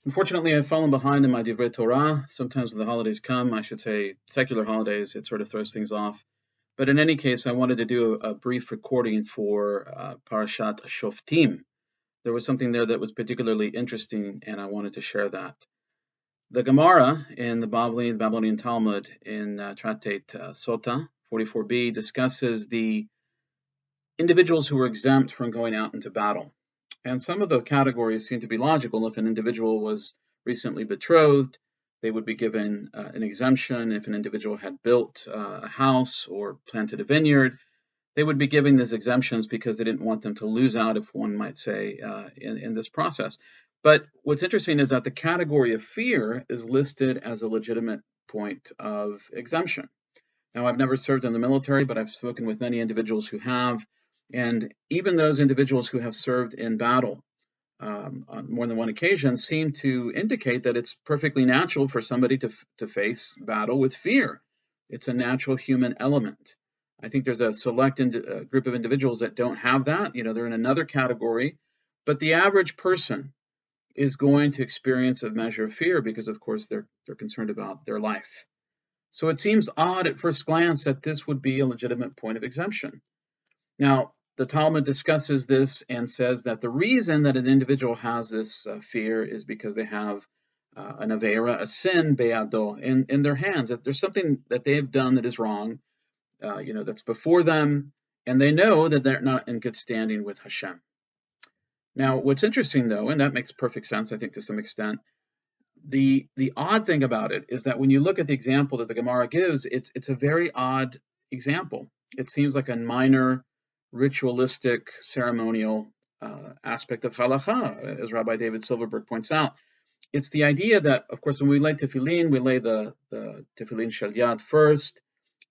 Unfortunately, I've fallen behind in my Divrei Torah. Sometimes when the holidays come, I should say secular holidays, it sort of throws things off. But in any case, I wanted to do a brief recording for Parashat Shofetim. There was something there that was particularly interesting, and I wanted to share that. The Gemara in the Babylonian Talmud in Tractate Sota 44b discusses the individuals who were exempt from going out into battle. And some of the categories seem to be logical. If an individual was recently betrothed, they would be given an exemption. If an individual had built a house or planted a vineyard, they would be given these exemptions because they didn't want them to lose out, if one might say, in this process. But what's interesting is that the category of fear is listed as a legitimate point of exemption. Now, I've never served in the military, but I've spoken with many individuals who have, and even those individuals who have served in battle on more than one occasion seem to indicate that it's perfectly natural for somebody to face battle with fear. It's a natural human element. I think there's a select group of individuals that don't have that. They're in another category, but the average person is going to experience a measure of fear because, of course, they're concerned about their life. So it seems odd at first glance that this would be a legitimate point of exemption. Now, the Talmud discusses this and says that the reason that an individual has this fear is because they have an avera, a sin, be'ado, in their hands. That there's something that they have done that is wrong, that's before them, and they know that they're not in good standing with Hashem. Now, what's interesting, though, and that makes perfect sense, I think, to some extent, the odd thing about it is that when you look at the example that the Gemara gives, it's a very odd example. It seems like a minor ritualistic ceremonial aspect of halacha, as Rabbi David Silverberg points out. It's the idea that, of course, when we lay tefillin, we lay the tefillin shel yad first,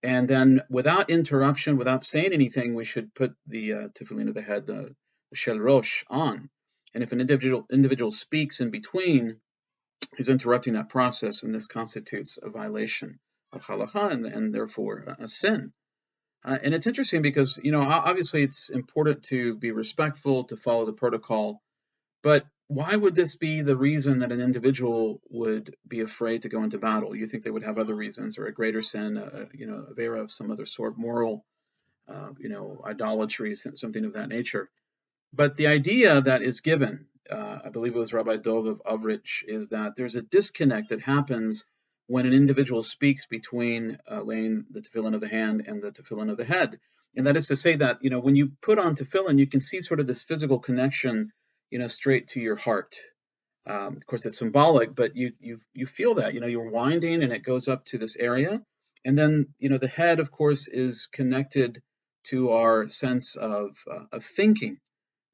and then without interruption, without saying anything, we should put the tefillin of the head, the shel rosh, on. And if an individual speaks in between, he's interrupting that process, and this constitutes a violation of halacha and therefore a sin. And it's interesting because, obviously it's important to be respectful, to follow the protocol, but why would this be the reason that an individual would be afraid to go into battle? You think they would have other reasons, or a greater sin, a vera of some other sort, moral, idolatry, something of that nature. But the idea that is given, I believe it was Rabbi Dov of Uvrich, is that there's a disconnect that happens when an individual speaks between laying the tefillin of the hand and the tefillin of the head. And that is to say that, when you put on tefillin, you can see sort of this physical connection, straight to your heart. Of course, it's symbolic, but you feel that, you're winding and it goes up to this area. And then, the head, of course, is connected to our sense of thinking.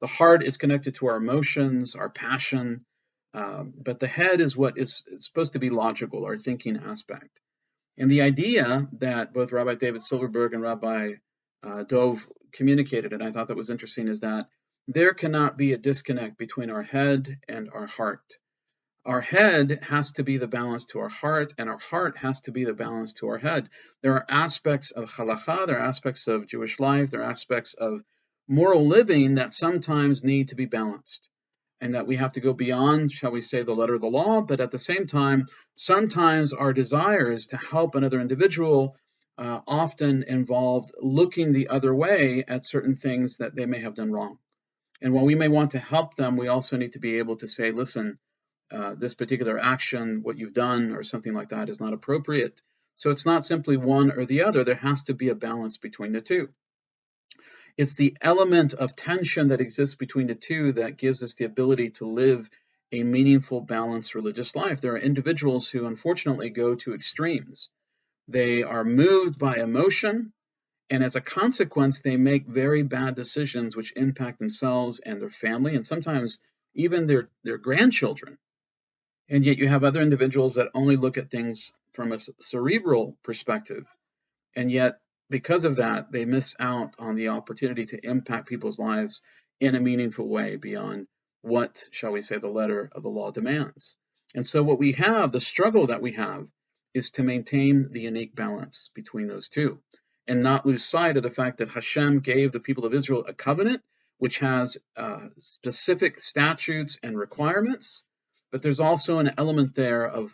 The heart is connected to our emotions, our passion, but the head is what is supposed to be logical, our thinking aspect. And the idea that both Rabbi David Silverberg and Rabbi Dove communicated, and I thought that was interesting, is that there cannot be a disconnect between our head and our heart. Our head has to be the balance to our heart, and our heart has to be the balance to our head. There are aspects of halacha, there are aspects of Jewish life, there are aspects of moral living that sometimes need to be balanced, and that we have to go beyond, shall we say, the letter of the law, but at the same time, sometimes our desires to help another individual often involved looking the other way at certain things that they may have done wrong. And while we may want to help them, we also need to be able to say, listen, this particular action, what you've done or something like that is not appropriate. So it's not simply one or the other. There has to be a balance between the two. It's the element of tension that exists between the two that gives us the ability to live a meaningful, balanced religious life. There are individuals who unfortunately go to extremes. They are moved by emotion, and as a consequence, they make very bad decisions which impact themselves and their family, and sometimes even their grandchildren. And yet you have other individuals that only look at things from a cerebral perspective, and yet because of that, they miss out on the opportunity to impact people's lives in a meaningful way beyond what, shall we say, the letter of the law demands. And so what we have, the struggle that we have, is to maintain the unique balance between those two and not lose sight of the fact that Hashem gave the people of Israel a covenant which has specific statutes and requirements, But there's also an element there of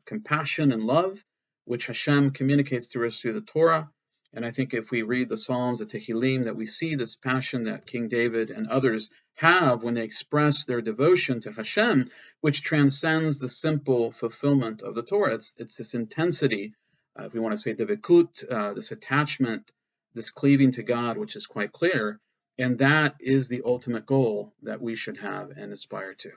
compassion and love, which Hashem communicates to us through the Torah. And I think if we read the Psalms, the Tehillim, that we see this passion that King David and others have when they express their devotion to Hashem, which transcends the simple fulfillment of the Torah. It's this intensity, if we want to say devikut, this attachment, this cleaving to God, which is quite clear. And that is the ultimate goal that we should have and aspire to.